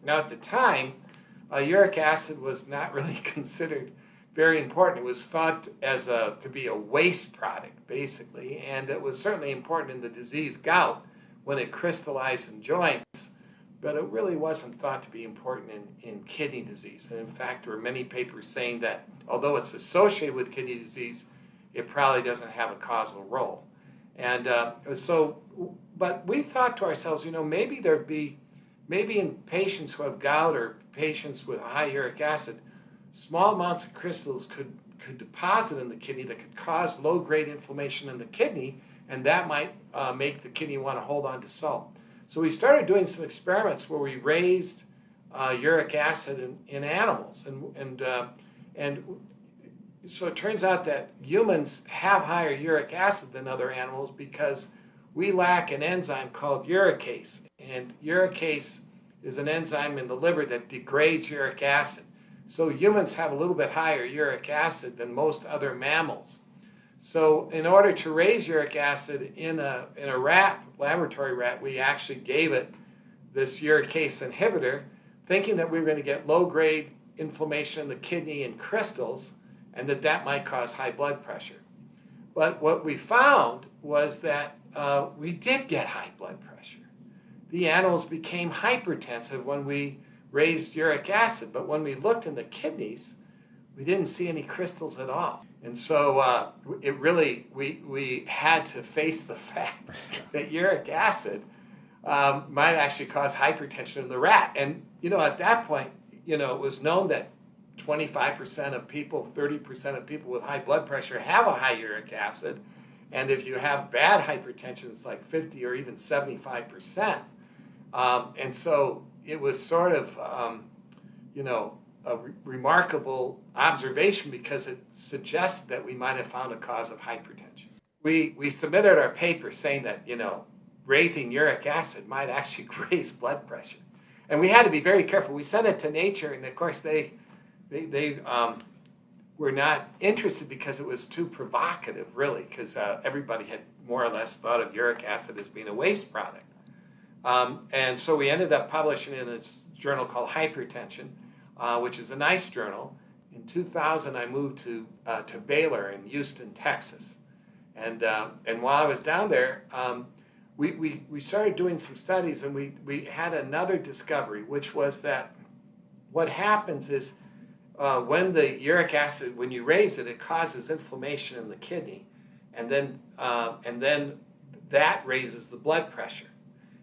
Now, at the time, uric acid was not really considered very important. It was thought as to be a waste product, basically, and it was certainly important in the disease gout when it crystallized in joints, but it really wasn't thought to be important in kidney disease. And in fact, there were many papers saying that although it's associated with kidney disease, it probably doesn't have a causal role. And but we thought to ourselves, maybe maybe in patients who have gout or patients with high uric acid, small amounts of crystals could deposit in the kidney that could cause low-grade inflammation in the kidney, and that might make the kidney want to hold on to salt. So we started doing some experiments where we raised uric acid in animals, and so it turns out that humans have higher uric acid than other animals because we lack an enzyme called uricase, and uricase is an enzyme in the liver that degrades uric acid. So humans have a little bit higher uric acid than most other mammals. So in order to raise uric acid in a laboratory rat, we actually gave it this uricase inhibitor, thinking that we were going to get low-grade inflammation in the kidney and crystals, and that might cause high blood pressure. But what we found was that we did get high blood pressure. The animals became hypertensive when we raised uric acid, but when we looked in the kidneys, we didn't see any crystals at all. And so we had to face the fact that uric acid might actually cause hypertension in the rat. And, at that point, it was known that 25% of people, 30% of people with high blood pressure have a high uric acid. And if you have bad hypertension, it's like 50 or even 75%. And so it was sort of, a remarkable observation because it suggested that we might have found a cause of hypertension. We submitted our paper saying that, raising uric acid might actually raise blood pressure. And we had to be very careful. We sent it to Nature, and of course they were not interested because it was too provocative, really, because everybody had more or less thought of uric acid as being a waste product. And so we ended up publishing it in a journal called Hypertension, which is a nice journal. In 2000, I moved to Baylor in Houston, Texas. And while I was down there, we started doing some studies, and we had another discovery, which was that what happens is when the uric acid, when you raise it, it causes inflammation in the kidney, and then that raises the blood pressure.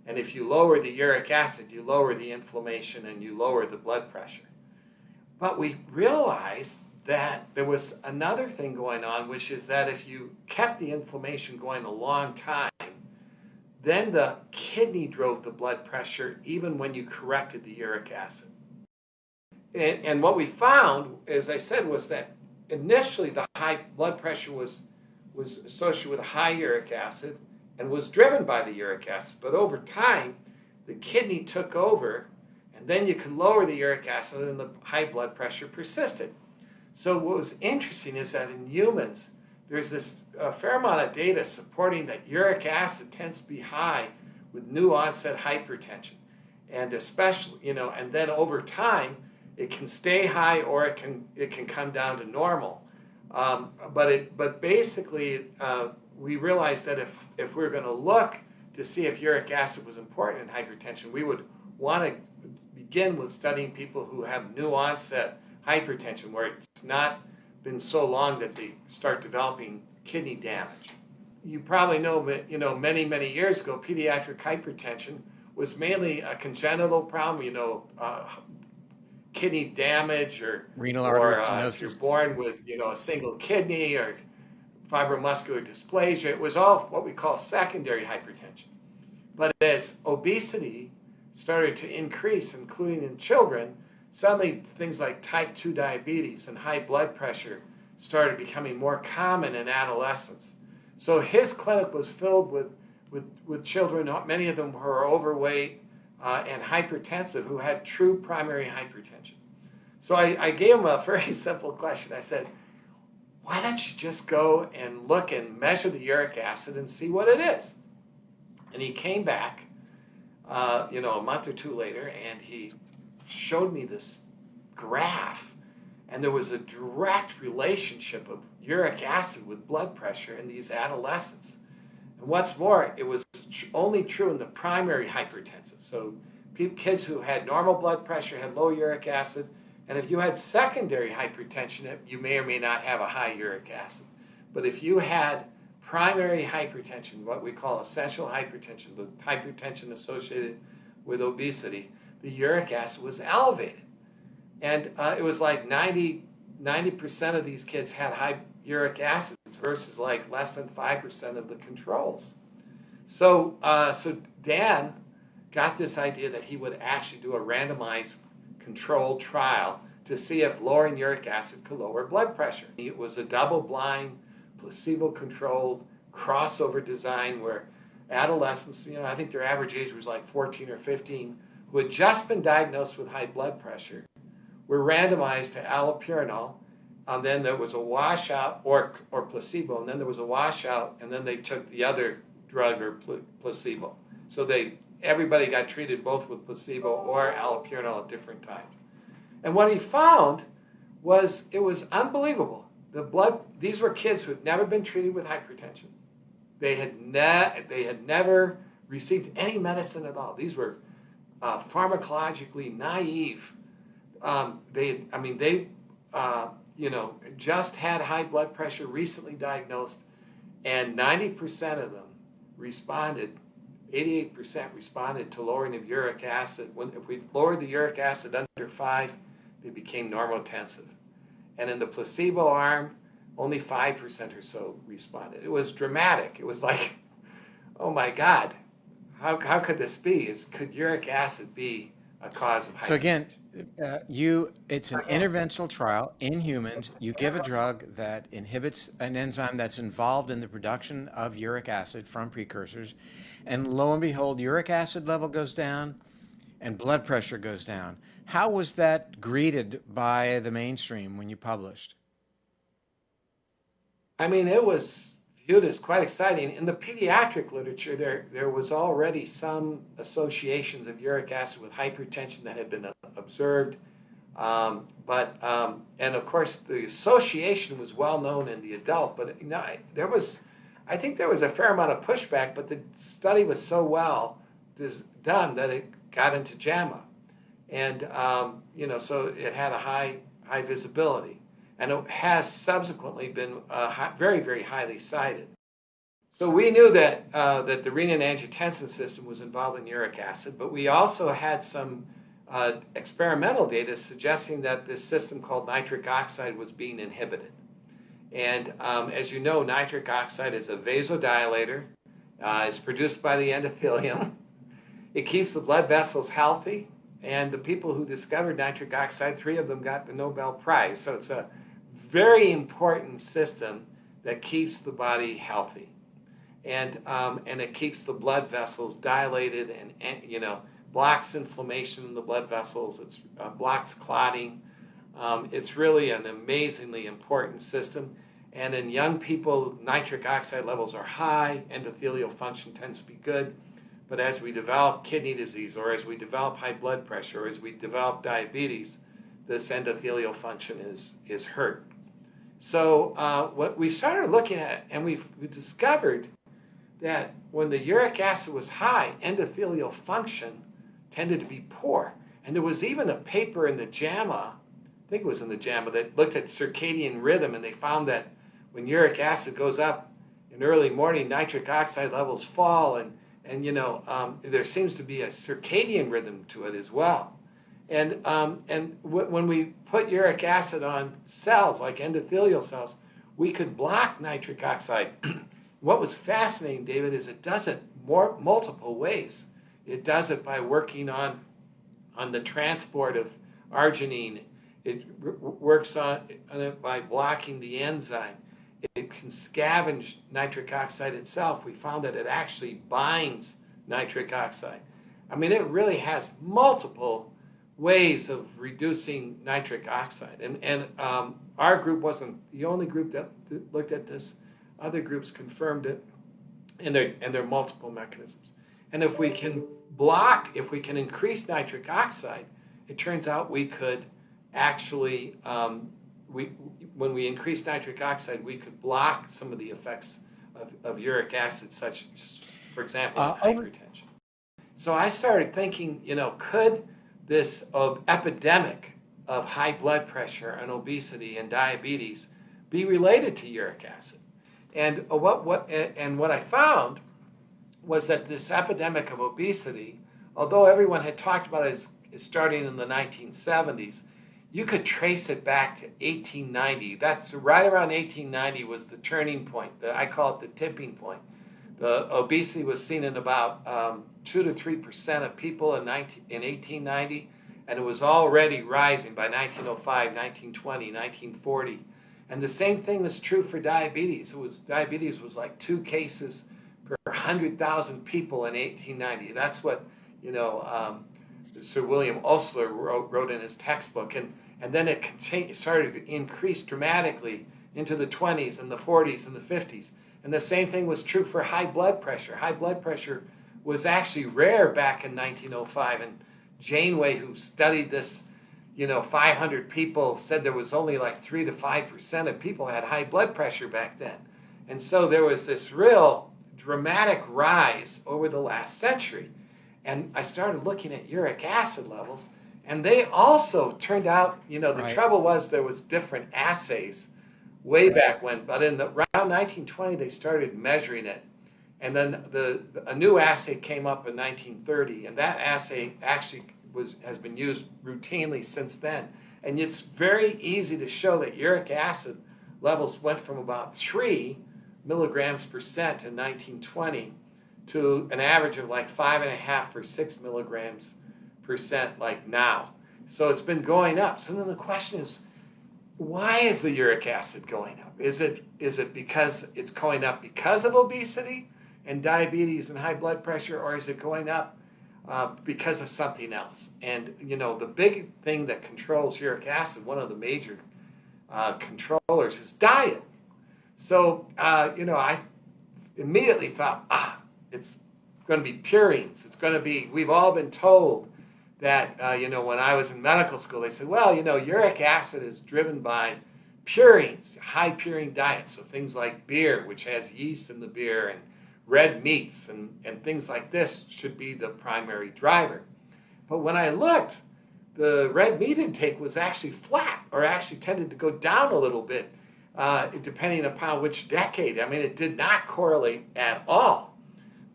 And if you lower the uric acid, you lower the inflammation and you lower the blood pressure. But we realized that there was another thing going on, which is that if you kept the inflammation going a long time, then the kidney drove the blood pressure even when you corrected the uric acid. And what we found, as I said, was that initially the high blood pressure was associated with a high uric acid and was driven by the uric acid. But over time, the kidney took over, and then you could lower the uric acid and the high blood pressure persisted. So what was interesting is that in humans, there's this fair amount of data supporting that uric acid tends to be high with new onset hypertension. And especially, and then over time, it can stay high or it can come down to normal. But basically, we realized that if we're going to look to see if uric acid was important in hypertension, we would want to begin with studying people who have new onset hypertension, where it's not been so long that they start developing kidney damage. You probably know, many, many years ago, pediatric hypertension was mainly a congenital problem, kidney damage or renal artery stenosis. You're born with, a single kidney or fibromuscular dysplasia. It was all what we call secondary hypertension. But as obesity started to increase, including in children, suddenly things like type 2 diabetes and high blood pressure started becoming more common in adolescence. So his clinic was filled with children, many of them who were overweight and hypertensive, who had true primary hypertension. So I gave him a very simple question. I said, why don't you just go and look and measure the uric acid and see what it is? And he came back, a month or two later, and he showed me this graph, and there was a direct relationship of uric acid with blood pressure in these adolescents. And what's more, it was only true in the primary hypertensive. So kids who had normal blood pressure had low uric acid, and if you had secondary hypertension, you may or may not have a high uric acid. But if you had primary hypertension, what we call essential hypertension, the hypertension associated with obesity, the uric acid was elevated. And it was like 90% of these kids had high uric acids versus like less than 5% of the controls. So Dan got this idea that he would actually do a randomized controlled trial to see if lowering uric acid could lower blood pressure. It was a double-blind, placebo-controlled crossover design where adolescents, I think their average age was like 14 or 15, who had just been diagnosed with high blood pressure, were randomized to allopurinol, and then there was a washout, or placebo, and then there was a washout, and then they took the other drug or placebo. So everybody got treated both with placebo or allopurinol at different times. And what he found was, it was unbelievable. These were kids who had never been treated with hypertension. They had never received any medicine at all. These were pharmacologically naive. They just had high blood pressure, recently diagnosed, and 90% of them responded. 88% responded to lowering of uric acid. If we lowered the uric acid under 5, they became normotensive. And in the placebo arm, only 5% or so responded. It was dramatic. It was like, oh my God, how could this be? Could uric acid be a cause of hypertension? So again, it's an interventional trial in humans. You give a drug that inhibits an enzyme that's involved in the production of uric acid from precursors, and lo and behold, uric acid level goes down and blood pressure goes down. How was that greeted by the mainstream when you published? I mean, it was viewed as quite exciting. In the pediatric literature, there was already some associations of uric acid with hypertension that had been observed. And of course, the association was well known in the adult, but I think there was a fair amount of pushback, but the study was so well done that it got into JAMA. And, so it had a high visibility. And it has subsequently been very, very highly cited. So we knew that the renin-angiotensin system was involved in uric acid, but we also had some experimental data suggesting that this system called nitric oxide was being inhibited. And as you know, nitric oxide is a vasodilator. It's produced by the endothelium. It keeps the blood vessels healthy. And the people who discovered nitric oxide, 3 of them got the Nobel Prize. So it's a very important system that keeps the body healthy. And it keeps the blood vessels dilated and blocks inflammation in the blood vessels. It blocks clotting. It's really an amazingly important system. And in young people, nitric oxide levels are high. Endothelial function tends to be good. But as we develop kidney disease, or as we develop high blood pressure, or as we develop diabetes, this endothelial function is hurt. So what we started looking at, and we discovered that when the uric acid was high, endothelial function tended to be poor. And there was even a paper in the JAMA, I think it was in the JAMA, that looked at circadian rhythm, and they found that when uric acid goes up in early morning, nitric oxide levels fall, and there seems to be a circadian rhythm to it as well. And when we put uric acid on cells, like endothelial cells, we could block nitric oxide. What was fascinating, David, is it does it multiple ways. It does it by working on the transport of arginine. It works on it by blocking the enzyme. It can scavenge nitric oxide itself. We found that it actually binds nitric oxide. I mean, it really has multiple ways of reducing nitric oxide. And our group wasn't the only group that looked at this. Other groups confirmed it, and there are multiple mechanisms. And if we can increase nitric oxide, it turns out we could actually, when we increased nitric oxide, we could block some of the effects of uric acid, such as, for example, hypertension. So I started thinking, could this epidemic of high blood pressure and obesity and diabetes be related to uric acid? And what I found was that this epidemic of obesity, although everyone had talked about it as starting in the 1970s, you could trace it back to 1890. That's right around 1890 was the turning point. I call it the tipping point. The obesity was seen in about 2 to 3% of people in 1890, and it was already rising by 1905, 1920, 1940. And the same thing was true for diabetes. Diabetes was like 2 cases per 100,000 people in 1890. That's what Sir William Osler wrote in his textbook, and then it started to increase dramatically into the 20s and the 40s and the 50s. And the same thing was true for high blood pressure. High blood pressure was actually rare back in 1905, and Janeway, who studied this, 500 people, said there was only like 3 to 5% of people had high blood pressure back then. And so there was this real dramatic rise over the last century. And I started looking at uric acid levels, and they also turned out, the trouble was there was different assays way back when, but around 1920 they started measuring it. And then a new assay came up in 1930, and that assay actually has been used routinely since then. And it's very easy to show that uric acid levels went from about 3 milligrams percent in 1920 to an average of like 5.5 or 6 milligrams percent like now. So it's been going up. So then the question is, why is the uric acid going up? Is it because it's going up because of obesity and diabetes and high blood pressure, or is it going up because of something else? And the big thing that controls uric acid, one of the major controllers, is diet. So I immediately thought, it's going to be purines. It's going to be, we've all been told that, when I was in medical school, they said, well, uric acid is driven by purines, high purine diets. So things like beer, which has yeast in the beer, and red meats and things like this should be the primary driver. But when I looked, the red meat intake was actually flat, or actually tended to go down a little bit, depending upon which decade. I mean, it did not correlate at all.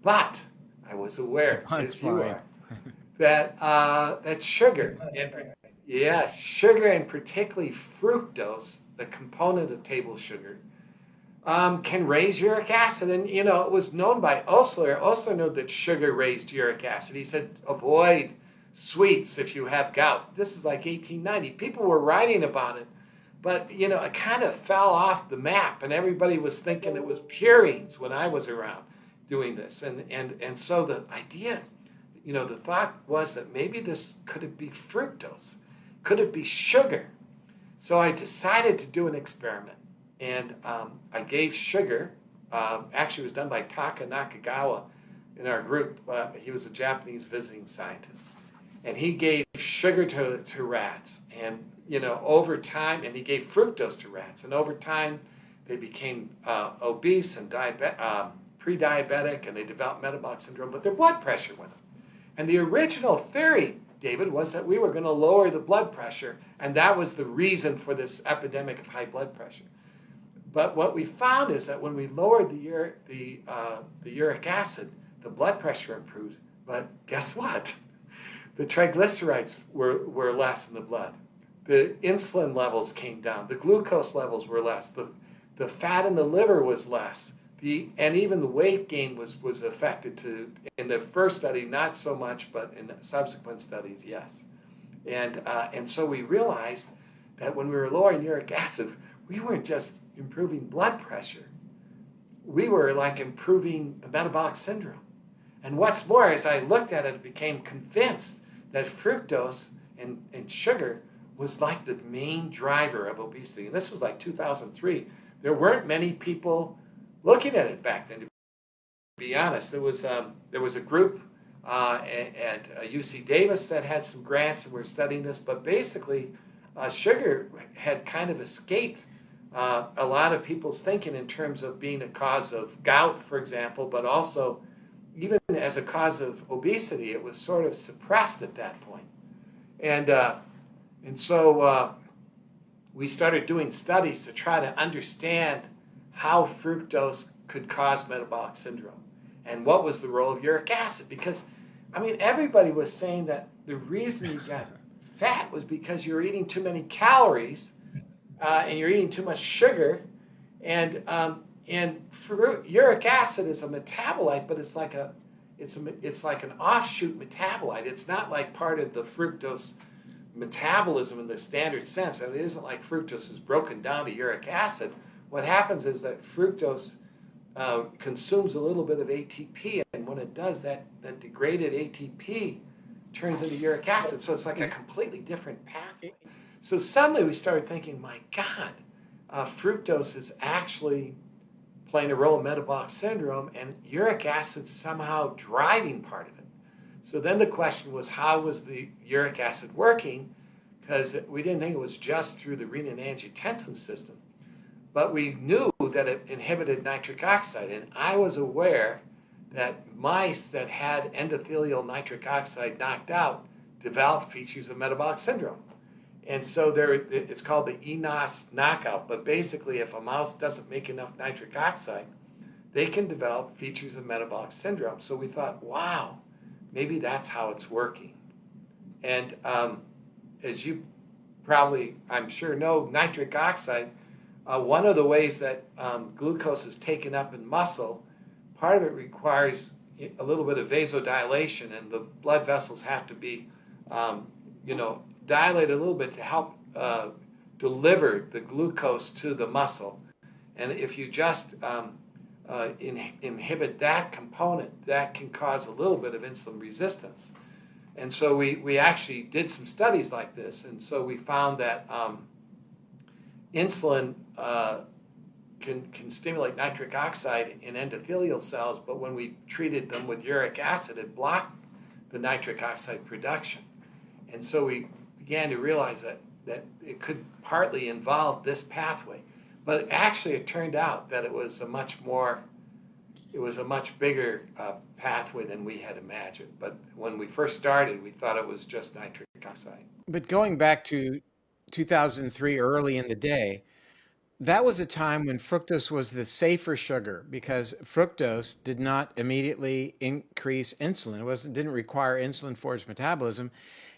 But I was aware, as you are, that sugar, sugar, and particularly fructose, the component of table sugar, can raise uric acid. And, it was known by Osler. Osler knew that sugar raised uric acid. He said, avoid sweets if you have gout. This is like 1890. People were writing about it, but, it kind of fell off the map, and everybody was thinking it was purines when I was around doing this. And so the idea, the thought was that maybe could it be fructose? Could it be sugar? So I decided to do an experiment. And I gave sugar. Actually, it was done by Taka Nakagawa in our group. He was a Japanese visiting scientist. And he gave sugar to rats. And, over time, and he gave fructose to rats. And over time, they became obese and pre-diabetic, and they developed metabolic syndrome, but their blood pressure went up. And the original theory, David, was that we were going to lower the blood pressure, and that was the reason for this epidemic of high blood pressure. But what we found is that when we lowered the uric acid, the blood pressure improved. But guess what? The triglycerides were less in the blood. The insulin levels came down. The glucose levels were less. The fat in the liver was less. And even the weight gain was affected in the first study, not so much, but in subsequent studies, yes. And so we realized that when we were lowering uric acid, we weren't just improving blood pressure. We were like improving the metabolic syndrome. And what's more, as I looked at it, I became convinced that fructose and sugar was like the main driver of obesity. And this was like 2003. There weren't many people looking at it back then, to be honest. There was a group and UC Davis that had some grants and were studying this. But basically, sugar had kind of escaped a lot of people's thinking in terms of being a cause of gout, for example, but also even as a cause of obesity. It was sort of suppressed at that point. And so we started doing studies to try to understand how fructose could cause metabolic syndrome and what was the role of uric acid. Because, I mean, everybody was saying that the reason you got fat was because you're eating too many calories and you're eating too much sugar. And uric acid is a metabolite, but it's like an offshoot metabolite. It's not like part of the fructose metabolism in the standard sense. And it isn't like fructose is broken down to uric acid. What happens is that fructose consumes a little bit of ATP, and when it does, that degraded ATP turns into uric acid. So it's like a completely different pathway. So suddenly we started thinking, my God, fructose is actually playing a role in metabolic syndrome, and uric acid somehow driving part of it. So then the question was, how was the uric acid working? Because we didn't think it was just through the renin-angiotensin system. But we knew that it inhibited nitric oxide, and I was aware that mice that had endothelial nitric oxide knocked out developed features of metabolic syndrome. And so it's called the eNOS knockout, but basically if a mouse doesn't make enough nitric oxide, they can develop features of metabolic syndrome. So we thought, wow, maybe that's how it's working. And as you probably, I'm sure, know, nitric oxide, one of the ways that glucose is taken up in muscle, part of it requires a little bit of vasodilation, and the blood vessels have to be, dilated a little bit to help deliver the glucose to the muscle. And if you just inhibit that component, that can cause a little bit of insulin resistance. And so we actually did some studies like this, and so we found that insulin can stimulate nitric oxide in endothelial cells, but when we treated them with uric acid, it blocked the nitric oxide production. And so we began to realize that it could partly involve this pathway. But actually it turned out that it was a much bigger pathway than we had imagined. But when we first started, we thought it was just nitric oxide. But going back to 2003, early in the day, that was a time when fructose was the safer sugar because fructose did not immediately increase insulin. It didn't require insulin for its metabolism.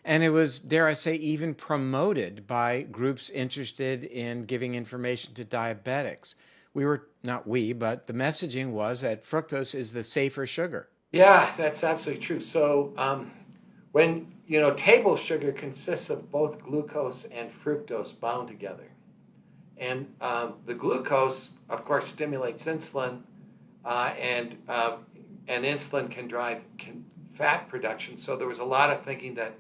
And it was, dare I say, even promoted by groups interested in giving information to diabetics. But the messaging was that fructose is the safer sugar. Yeah, that's absolutely true. So when, table sugar consists of both glucose and fructose bound together. And the glucose, of course, stimulates insulin, and insulin can drive fat production. So there was a lot of thinking that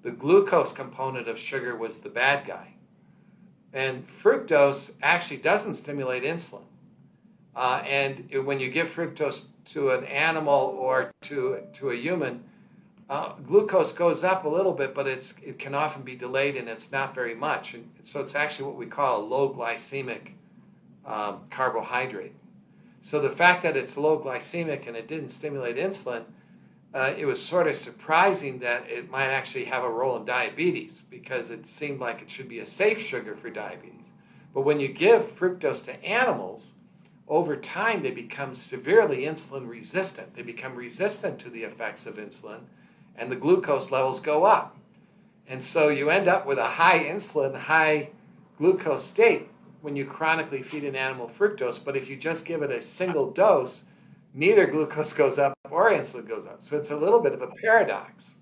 the glucose component of sugar was the bad guy. And fructose actually doesn't stimulate insulin. And when you give fructose to an animal or to a human, glucose goes up a little bit, but it can often be delayed, and it's not very much. And so it's actually what we call a low glycemic carbohydrate. So the fact that it's low glycemic and it didn't stimulate insulin, it was sort of surprising that it might actually have a role in diabetes, because it seemed like it should be a safe sugar for diabetes. But when you give fructose to animals, over time they become severely insulin resistant. They become resistant to the effects of insulin, and the glucose levels go up. And so you end up with a high insulin, high glucose state when you chronically feed an animal fructose. But if you just give it a single dose, neither glucose goes up or insulin goes up. So it's a little bit of a paradox.